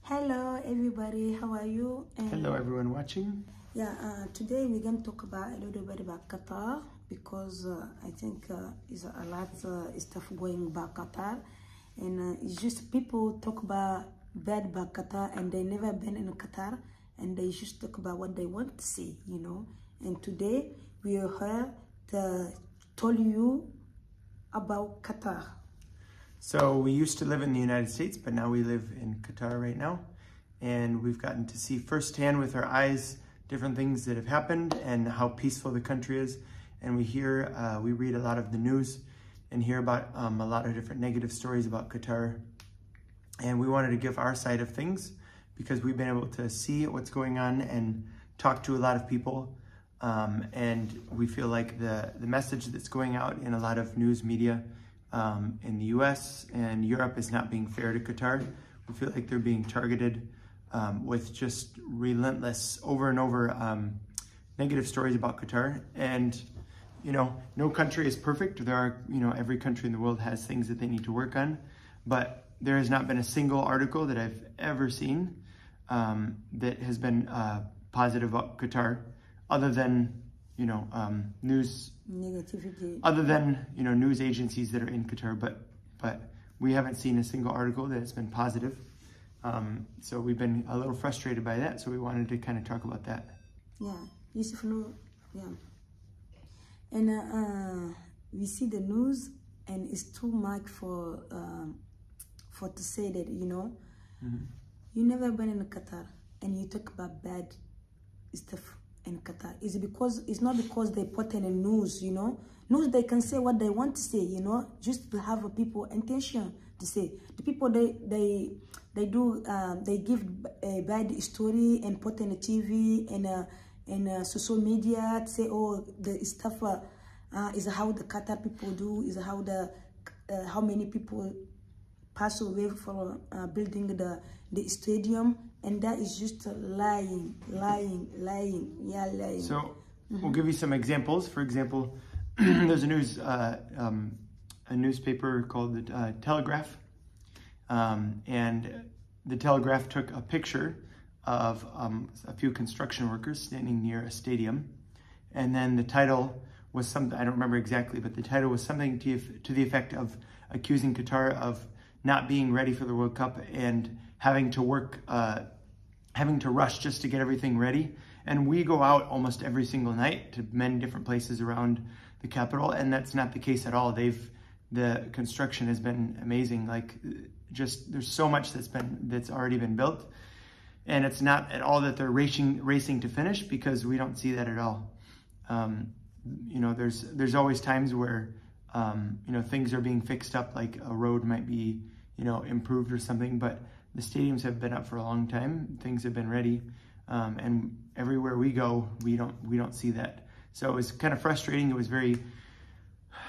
Hello everybody, how are you? Hello everyone watching. Today we're going to talk about a little bit about Qatar because I think there's a lot of stuff going about Qatar, and it's just people talk about bad about Qatar and they never been in Qatar and they just talk about what they want to see, you know. And today we are here to tell you about Qatar. So we used to live in the United States, but now we live in Qatar right now. And we've gotten to see firsthand with our eyes different things that have happened and how peaceful the country is. And we read a lot of the news and hear about a lot of different negative stories about Qatar. And we wanted to give our side of things because we've been able to see what's going on and talk to a lot of people. And we feel like the message that's going out in a lot of news media in the US and Europe is not being fair to Qatar. We feel like they're being targeted with just relentless over and over negative stories about Qatar. And, you know, no country is perfect. There are, you know, every country in the world has things that they need to work on, but there has not been a single article that I've ever seen that has been positive about Qatar, other than, you know, news Negativity. Other than, you know, news agencies that are in Qatar, but we haven't seen a single article that has been positive. So we've been a little frustrated by that. So we wanted to kind of talk about that. Yeah, Yusuf, no, yeah. And we see the news, and it's too much for to say that, you know, you never been in Qatar and you talk about bad stuff in Qatar. It's not because they put in the news, you know. News, they can say what they want to say, you know, just to have people intention to say. The people they give a bad story and put in the TV and social media to say, oh, the stuff is how the Qatar people do, is how how many people pass away for building the stadium. And that is just lying. Yeah, lying. So we'll give you some examples. For example, there's a newspaper called the Telegraph. And the Telegraph took a picture of a few construction workers standing near a stadium. And then the title was something, I don't remember exactly, but the title was something to the effect of accusing Qatar of not being ready for the World Cup and having to work, having to rush just to get everything ready. And we go out almost every single night to many different places around the capital, and that's not the case at all. The construction has been amazing. Like, just there's so much that's already been built, and it's not at all that they're racing to finish, because we don't see that at all. You know, there's always times where you know, things are being fixed up, like a road might be, you know, improved or something, but the stadiums have been up for a long time. Things have been ready, and everywhere we go, we don't see that. So it was kind of frustrating. It was very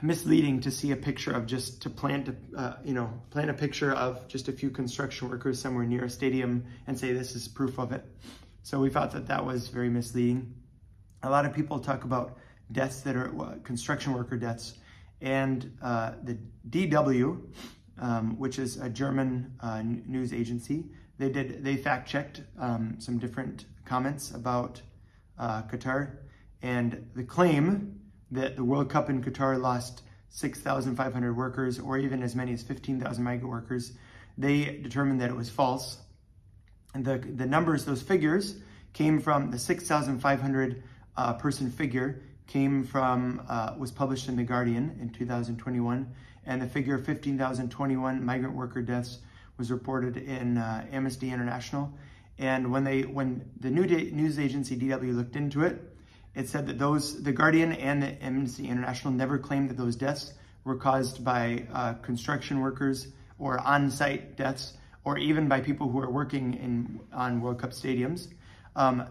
misleading to see a picture of plant a picture of just a few construction workers somewhere near a stadium and say this is proof of it. So we thought that was very misleading. A lot of people talk about deaths that are construction worker deaths, and the DW, which is a German news agency, they fact-checked some different comments about Qatar, and the claim that the World Cup in Qatar lost 6,500 workers, or even as many as 15,000 migrant workers, they determined that it was false. And the numbers, those figures, came from the 6,500 person figure was published in The Guardian in 2021, and the figure of 15,021 migrant worker deaths was reported in Amnesty International. And when the news agency DW looked into it, it said that the Guardian and the Amnesty International never claimed that those deaths were caused by construction workers or on-site deaths, or even by people who are working on World Cup stadiums.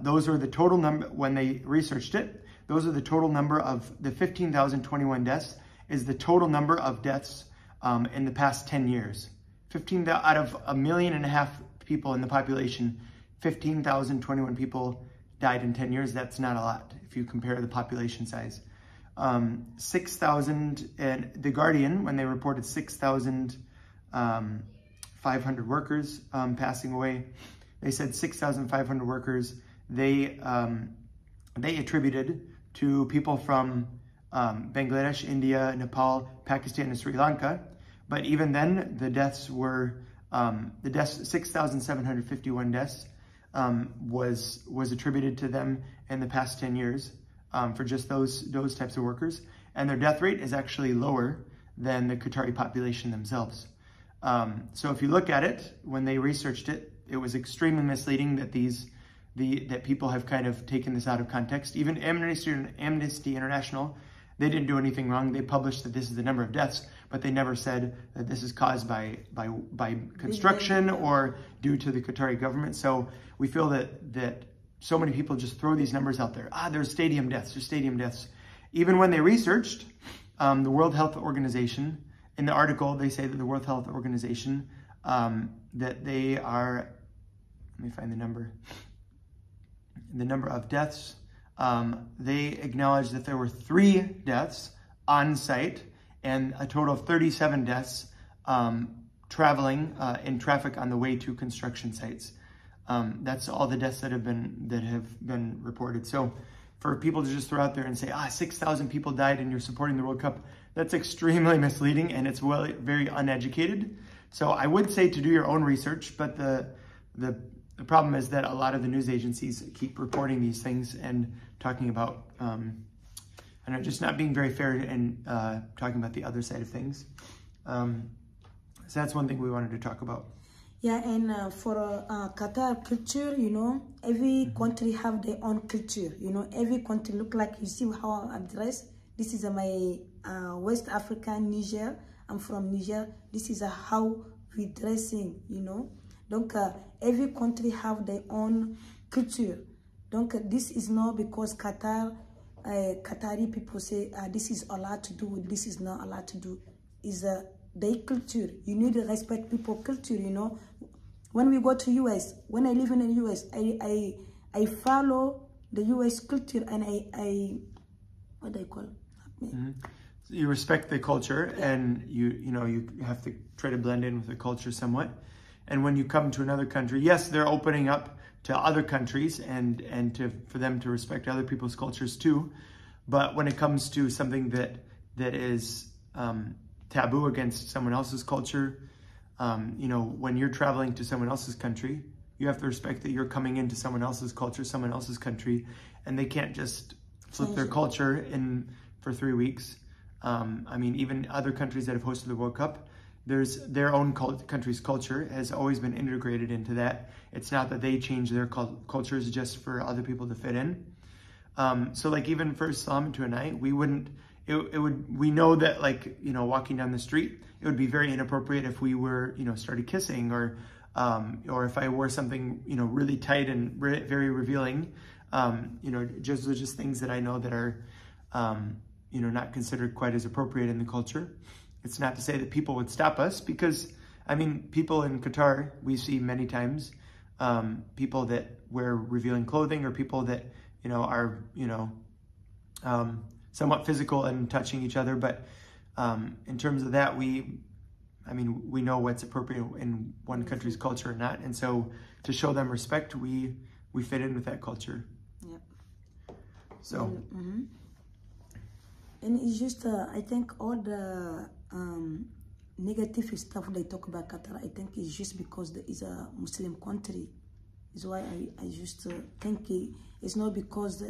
Those are the total number, when they researched it, those are the total number of the 15,021 deaths is the total number of deaths in the past 10 years. Out of 1.5 million people in the population, 15,021 people died in 10 years. That's not a lot if you compare the population size. 6,000, and The Guardian, when they reported 6,000 6,500 workers passing away. They said 6,500 workers they attributed to people from Bangladesh, India, Nepal, Pakistan, and Sri Lanka. But even then, the deaths were 6,751 deaths was attributed to them in the past 10 years for just those types of workers. And their death rate is actually lower than the Qatari population themselves. So if you look at it, when they researched it, it was extremely misleading that that people have kind of taken this out of context. Even Amnesty International, they didn't do anything wrong. They published that this is the number of deaths, but they never said that this is caused by construction or due to the Qatari government. So we feel that so many people just throw these numbers out there. There's stadium deaths, there's stadium deaths. Even when they researched, the World Health Organization, in the article, they say that the World Health Organization, that they are, let me find the number of deaths. They acknowledge that there were 3 deaths on site and a total of 37 deaths traveling in traffic on the way to construction sites. That's all the deaths that have been reported. So for people to just throw out there and say, 6,000 people died and you're supporting the World Cup, that's extremely misleading and it's very uneducated. So I would say to do your own research, but the problem is that a lot of the news agencies keep reporting these things and talking about, just not being very fair and talking about the other side of things. So that's one thing we wanted to talk about. Yeah, and for Qatar culture, every country have their own culture. Every country look like, you see how I'm dressed. This is my West African Niger. I'm from Niger. This is how we dressing, Donc, every country have their own culture. Donc, this is not because Qatari people say this is allowed to do, this is not allowed to do. Is their culture. You need to respect people's culture, When we go to US, when I live in the US, I follow the US culture and I what do I call it? So you respect the culture, and you have to try to blend in with the culture somewhat. And when you come to another country, yes, they're opening up to other countries and for them to respect other people's cultures too. But when it comes to something that is taboo against someone else's culture, when you're traveling to someone else's country, you have to respect that you're coming into someone else's culture, someone else's country, and they can't just flip their culture for 3 weeks. Even other countries that have hosted the World Cup, there's their own country's culture has always been integrated into that. It's not that they change their cultures just for other people to fit in. So like even for Islam and Tuanai, we know that walking down the street, it would be very inappropriate if we were, started kissing or if I wore something, really tight and very revealing, just things that I know that are, not considered quite as appropriate in the culture. It's not to say that people would stop us because, people in Qatar, we see many times, people that wear revealing clothing or people that, are, somewhat physical and touching each other. But in terms of that, we know what's appropriate in one country's culture or not. And so to show them respect, we fit in with that culture. Yep. So. And it's just, I think all the negative stuff they talk about Qatar, I think it's just because it's a Muslim country. Is why I just think it's not because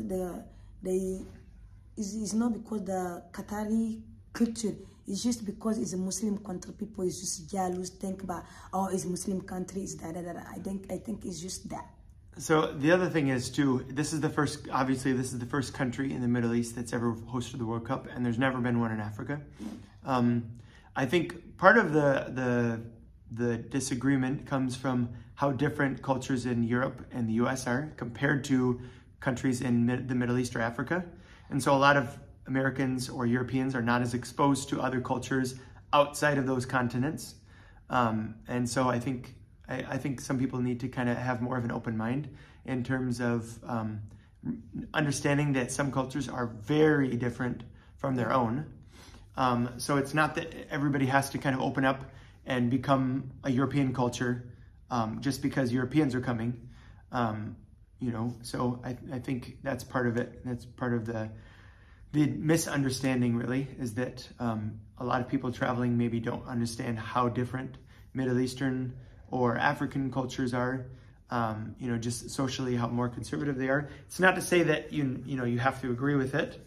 it's not because the Qatari culture. It's just because it's a Muslim country. People is just jealous, think about, it's Muslim country, it's that. I think it's just that. So the other thing is too, this is the first country in the Middle East that's ever hosted the World Cup, and there's never been one in Africa. I think part of the disagreement comes from how different cultures in Europe and the US are compared to countries in the Middle East or Africa. And so a lot of Americans or Europeans are not as exposed to other cultures outside of those continents. And so I think some people need to kind of have more of an open mind in terms of understanding that some cultures are very different from their own. So it's not that everybody has to kind of open up and become a European culture just because Europeans are coming. You know, so I think that's part of it. That's part of the misunderstanding, really, is that a lot of people traveling maybe don't understand how different Middle Eastern or African cultures are. You know, just socially how more conservative they are. It's not to say that you know you have to agree with it,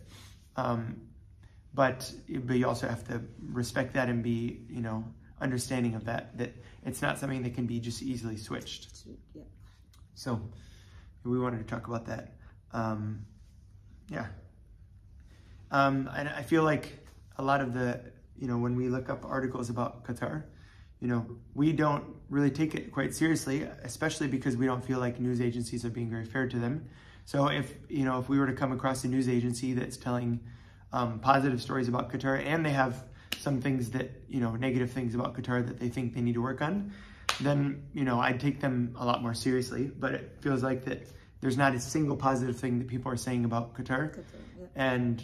but you also have to respect that and be, you know, understanding of that. That it's not something that can be just easily switched. Yeah. So we wanted to talk about that. Yeah. And I feel like a lot of the, you know, when we look up articles about Qatar, you know, we don't really take it quite seriously, especially because we don't feel like news agencies are being very fair to them. So if, you know, if we were to come across a news agency that's telling positive stories about Qatar, and they have some things that, you know, negative things about Qatar that they think they need to work on, then, you know, I'd take them a lot more seriously. But it feels like that there's not a single positive thing that people are saying about Qatar. Yeah. And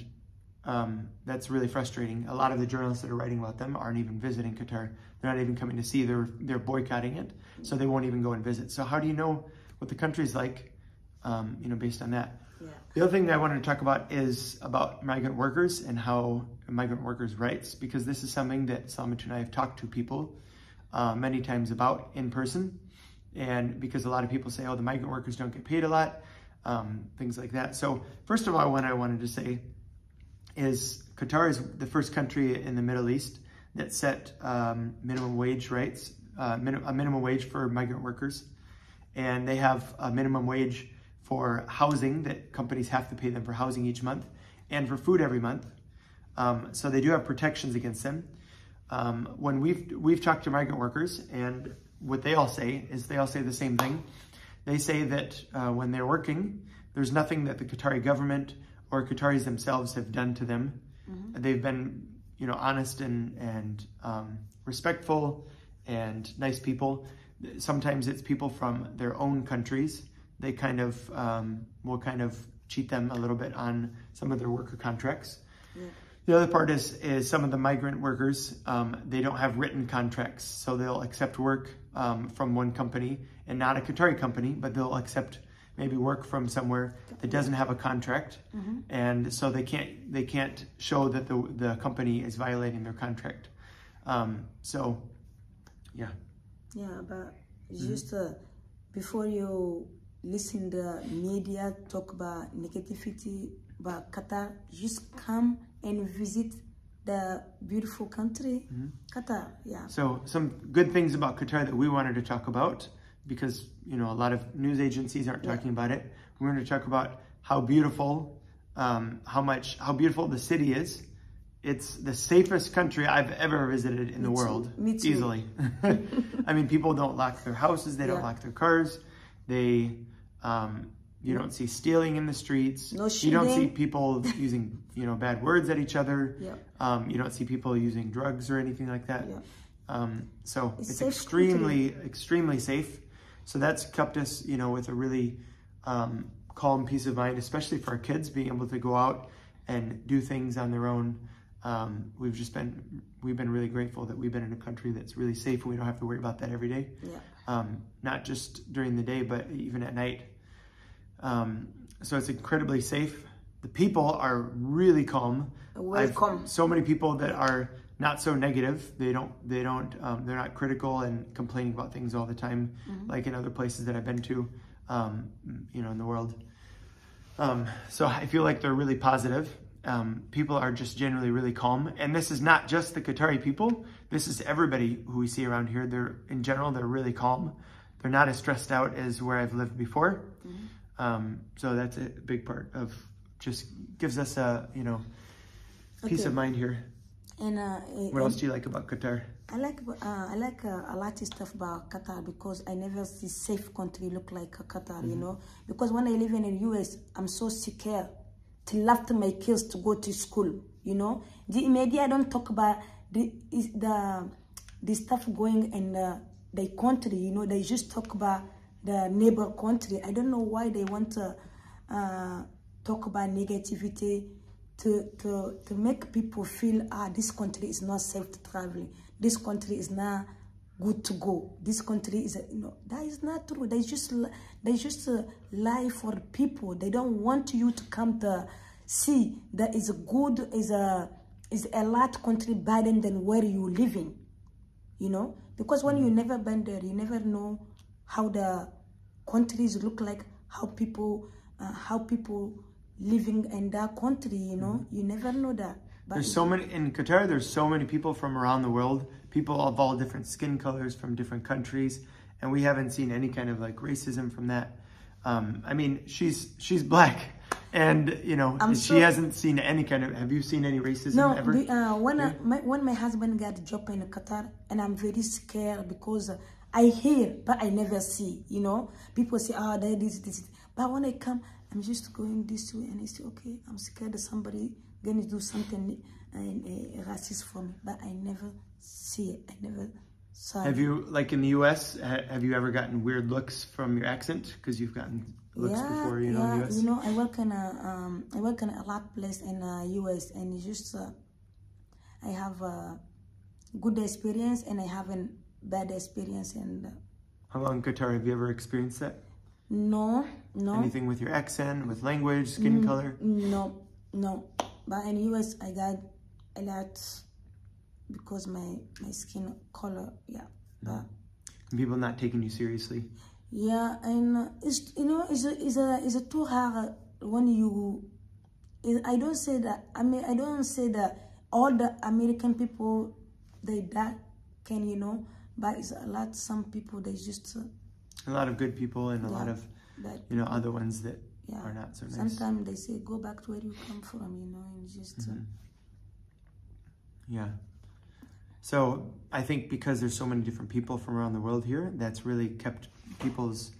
that's really frustrating. A lot of the journalists that are writing about them aren't even visiting Qatar. They're not even coming to see. They're boycotting it, so they won't even go and visit. So how do you know what the country's like, you know, based on that? Yeah. The other thing that I wanted to talk about is about migrant workers and how migrant workers' rights, because this is something that Salamat and I have talked to people many times about in person. And because a lot of people say, oh, the migrant workers don't get paid a lot, things like that. So first of all, what I wanted to say is Qatar is the first country in the Middle East that set minimum wage rates, a minimum wage for migrant workers. And they have a minimum wage for housing that companies have to pay them for housing each month, and for food every month. So they do have protections against them. When we've talked to migrant workers, and what they all say is they all say the same thing. They say that when they're working, there's nothing that the Qatari government or Qataris themselves have done to them. Mm-hmm. They've been, you know, honest and respectful and nice people. Sometimes it's people from their own countries. They kind of will kind of cheat them a little bit on some of their worker contracts. Yeah. The other part is some of the migrant workers, they don't have written contracts. So they'll accept work from one company, and not a Qatari company, but they'll accept maybe work from somewhere that doesn't have a contract. Mm-hmm. And so they can't show that the company is violating their contract. So, yeah. Yeah, but just before you listen the media talk about negativity about Qatar, just come and visit the beautiful country, mm-hmm. Qatar. Yeah. So some good things about Qatar that we wanted to talk about, because, you know, a lot of news agencies aren't talking about it. We're going to talk about how beautiful, how beautiful the city is. It's the safest country I've ever visited in the world. Me too. Easily. I mean, people don't lock their houses. They don't lock their cars. They, you don't see stealing in the streets. No shooting. You don't see people using, you know, bad words at each other. You don't see people using drugs or anything like that. So it's extremely safe. So that's kept us, you know, with a really calm peace of mind, especially for our kids, being able to go out and do things on their own. We've been really grateful that we've been in a country that's really safe, and we don't have to worry about that every day. Not just during the day, but even at night. So it's incredibly safe. The people are really calm. Welcome. So many people that are not so negative. They're not critical and complaining about things all the time, mm-hmm. like in other places that I've been to, you know, in the world. So I feel like they're really positive. People are just generally really calm. And this is not just the Qatari people. This is everybody who we see around here. In general, they're really calm. They're not as stressed out as where I've lived before. Mm-hmm. So that's a big part of, just gives us a, you know, peace of mind here. And what else do you like about Qatar? I like a lot of stuff about Qatar, because I never see safe country look like Qatar, mm-hmm. you know. Because when I live in the US, I'm so scared to left my kids to go to school, you know. The media don't talk about the stuff going in the country, you know. They just talk about the neighbor country. I don't know why they want to talk about negativity to make people feel, this country is not safe to travel. This country is not good to go. This country is, that is not true. They just lie for people. They don't want you to come to see that is a lot country better than where you living, because when you never been there, you never know how the countries look like, how people living in that country, you never know that. But there's so many in Qatar. There's so many people from around the world, people of all different skin colors from different countries, and we haven't seen any kind of like racism from that. I mean, she's black, and she hasn't seen any kind of. Have you seen any racism ever? When my husband got a job in Qatar, and I'm very scared because I hear but I never see. People say, "Oh, that is this," but when I come, I'm just going this way, and I say, "Okay, I'm scared that somebody gonna do something racist for me," but I never see it. I never saw it. Have you, like in the U.S., have you ever gotten weird looks from your accent? Because you've gotten looks before, in the U.S. I work in a lot place in the U.S. and it's just I have a good experience and I have a bad experience. And how long in Qatar have you ever experienced that? No. Anything with your accent, with language, skin color? No. But in the US, I got a lot because my skin color, But and people not taking you seriously. Yeah, and it's a too hard when you. I don't say that. I mean, I don't say that all the American people that can but it's a lot. Some people they just. A lot of good people and a lot of other ones that. Are not so nice. Sometimes they say, go back to where you come from, and just... Yeah. So I think because there's so many different people from around the world here, that's really kept people's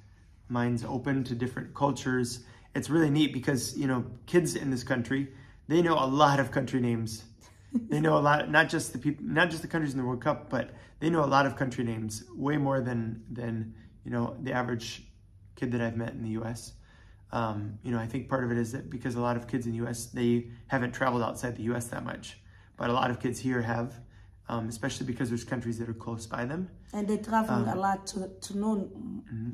minds open to different cultures. It's really neat because, kids in this country, they know a lot of country names. They know a lot, not just the countries in the World Cup, but they know a lot of country names, way more than the average kid that I've met in the U.S. I think part of it is that because a lot of kids in the U.S., they haven't traveled outside the U.S. that much. But a lot of kids here have, especially because there's countries that are close by them. And they travel a lot to know.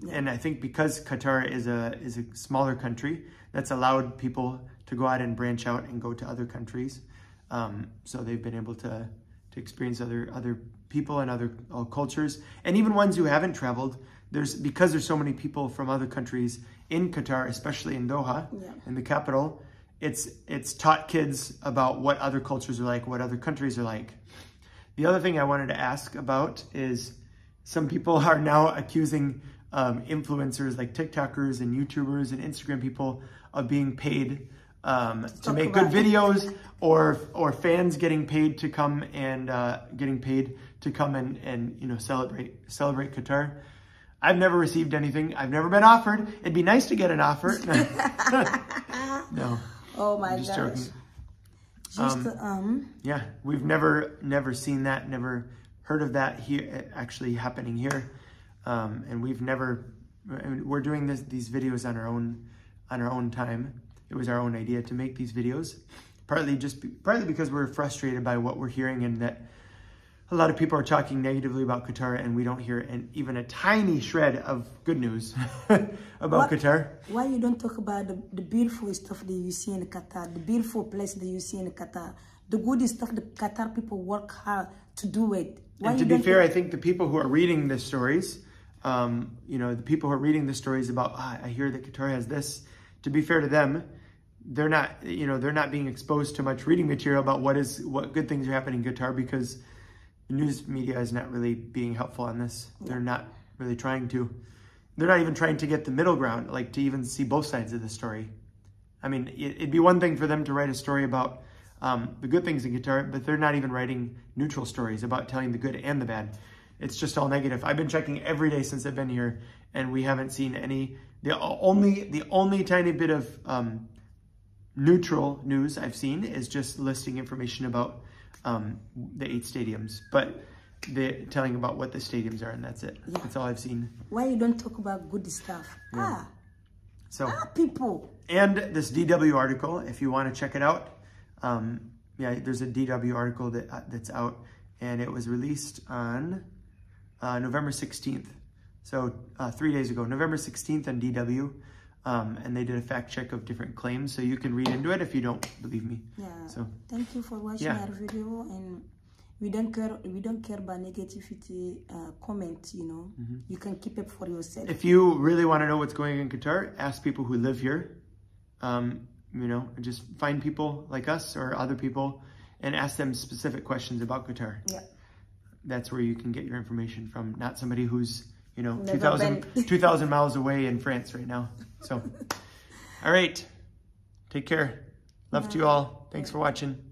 Yeah. And I think because Qatar is a smaller country, that's allowed people to go out and branch out and go to other countries. So they've been able to experience other people and other cultures. And even ones who haven't traveled, because there's so many people from other countries in Qatar, especially in Doha, in the capital, it's taught kids about what other cultures are like, what other countries are like. The other thing I wanted to ask about is some people are now accusing influencers like TikTokers and YouTubers and Instagram people of being paid to make good videos, or fans getting paid to come and celebrate Qatar. I've never received anything. I've never been offered. It'd be nice to get an offer. No. Oh my gosh. Joking. Yeah, we've never seen that, never heard of that here actually happening here. And we're doing these videos on our own time. It was our own idea to make these videos, partly because we're frustrated by what we're hearing, and that a lot of people are talking negatively about Qatar, and we don't hear even a tiny shred of good news about Qatar. Why you don't talk about the beautiful stuff that you see in Qatar, the beautiful place that you see in Qatar, the good stuff the Qatar people work hard to do it? And to be fair, I think the people who are reading the stories, the people who are reading the stories about, I hear that Qatar has this, to be fair to them, they're not being exposed to much reading material about what good things are happening in Qatar, because the news media is not really being helpful on this. They're not really trying to. They're not even trying to get the middle ground, like to even see both sides of the story. I mean, it'd be one thing for them to write a story about the good things in Qatar, but they're not even writing neutral stories about telling the good and the bad. It's just all negative. I've been checking every day since I've been here, and we haven't seen any. The only tiny bit of neutral news I've seen is just listing information about the 8 stadiums, but they're telling about what the stadiums are, and that's it. Yeah. That's all I've seen. Why you don't talk about good stuff? Yeah. People. And this DW article, if you want to check it out, there's a DW article that's out, and it was released on November 16th. So 3 days ago, November 16th on DW. And they did a fact check of different claims. So you can read into it if you don't believe me. Yeah. So thank you for watching our video. And we don't care about negativity comments, you know. You can keep it for yourself. If you really want to know what's going on in Qatar, ask people who live here. You know, just find people like us or other people and ask them specific questions about Qatar. Yeah. That's where you can get your information from, not somebody who's, you know, Never 2,000 miles away in France right now. So, all right. Take care. Love to you all. Thanks for watching.